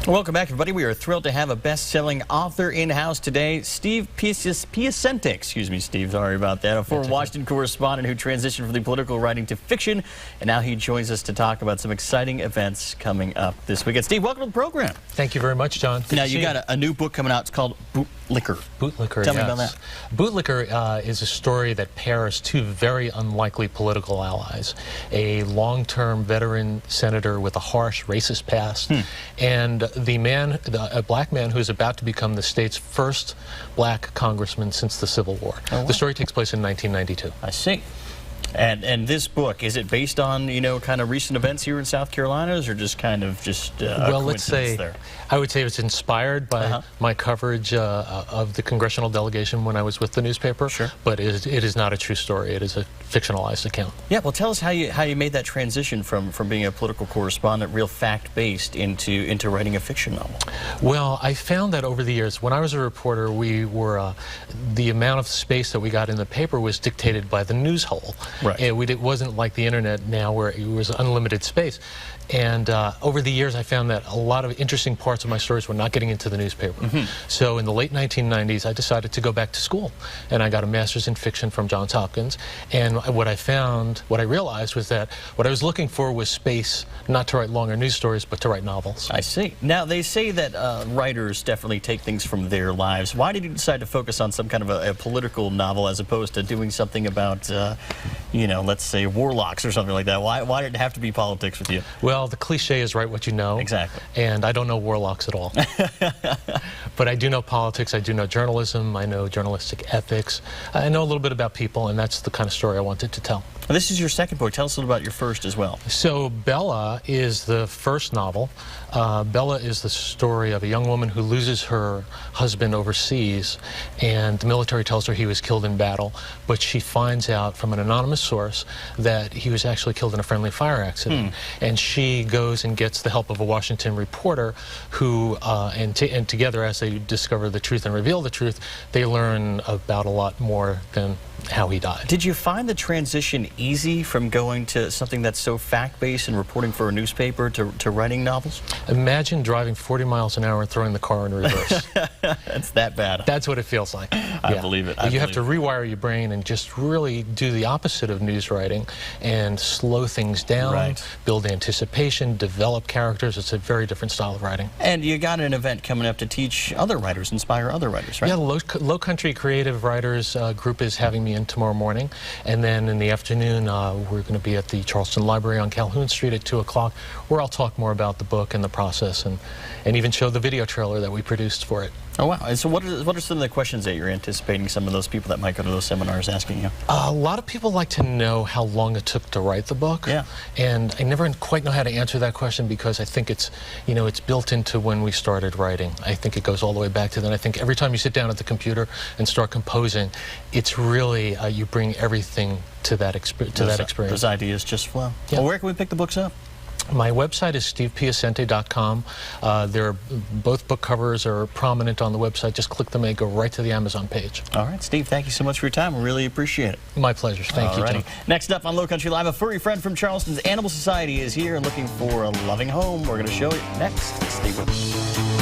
Welcome back, everybody. We are thrilled to have a best-selling author in-house today, Steve Piacente. Excuse me, Steve. Sorry about that. A former Washington correspondent who transitioned from the political writing to fiction, and now he joins us to talk about some exciting events coming up this weekend. Steve, welcome to the program. Thank you very much, John. Now, you got a new book coming out. It's called Bootlicker. Bootlicker, Tell me about that. Bootlicker is a story that pairs two very unlikely political allies, a long-term veteran senator with a harsh racist past, and a black man who is about to become the state's first black congressman since the Civil War. Oh, wow. The story takes place in 1992. I see. And this book, is it based on, kind of recent events here in South Carolina, or just kind of well, let's say, there? I would say it's inspired by my coverage of the congressional delegation when I was with the newspaper. Sure. But it is not a true story. It is a fictionalized account. Yeah, well, tell us how you made that transition from being a political correspondent, real fact-based, into writing a fiction novel. Well, I found that over the years, when I was a reporter, we were the amount of space that we got in the paper was dictated by the news hole. Right. It wasn't like the internet now where it was unlimited space. And over the years, I found that a lot of interesting parts of my stories were not getting into the newspaper. So in the late 1990s, I decided to go back to school. And I got a master's in fiction from Johns Hopkins. And what I realized was that what I was looking for was space, not to write longer news stories, but to write novels. I see. Now, they say that writers definitely take things from their lives. Why did you decide to focus on some kind of a political novel as opposed to doing something about, let's say warlocks or something like that? Why did it have to be politics with you? Well, the cliche is write what you know. Exactly. And I don't know warlocks at all. But I do know politics, I do know journalism, I know journalistic ethics. I know a little bit about people, and that's the kind of story I wanted to tell. Well, this is your second book. Tell us a little about your first as well. So Bella is the first novel. Bella is the story of a young woman who loses her husband overseas, and the military tells her he was killed in battle, but she finds out from an anonymous source that he was actually killed in a friendly fire accident. And she goes and gets the help of a Washington reporter who, and together as they discover the truth and reveal the truth, they learn about a lot more than how he died. Did you find the transition easy from going to something that's so fact-based and reporting for a newspaper to writing novels? Imagine driving 40 miles an hour and throwing the car in reverse. It's that bad. That's what it feels like. I believe it. You have to rewire your brain and just really do the opposite of news writing and slow things down, build anticipation, develop characters. It's a very different style of writing. And you got an event coming up to teach other writers, inspire other writers, right? Yeah, the Lowcountry Creative Writers group is having me in tomorrow morning, and then in the afternoon we're going to be at the Charleston Library on Calhoun Street at 2 o'clock, where I'll talk more about the book and the process, and even show the video trailer that we produced for it. Oh, wow. And so what are some of the questions that you're anticipating some of those people that might go to those seminars asking you? A lot of people like to know how long it took to write the book. Yeah. And I never quite know how to answer that question because I think it's, it's built into when we started writing. I think it goes all the way back to then. I think every time you sit down at the computer and start composing, it's really, you bring everything to that experience. Those ideas just flow. Yeah. Well, where can we pick the books up? My website is stevepiacente.com. Both book covers are prominent on the website. Just click them and go right to the Amazon page. All right, Steve, thank you so much for your time. We really appreciate it. My pleasure. Thank you, John. Next up on Lowcountry Live, a furry friend from Charleston's Animal Society is here and looking for a loving home. We're going to show it next. Stay with us.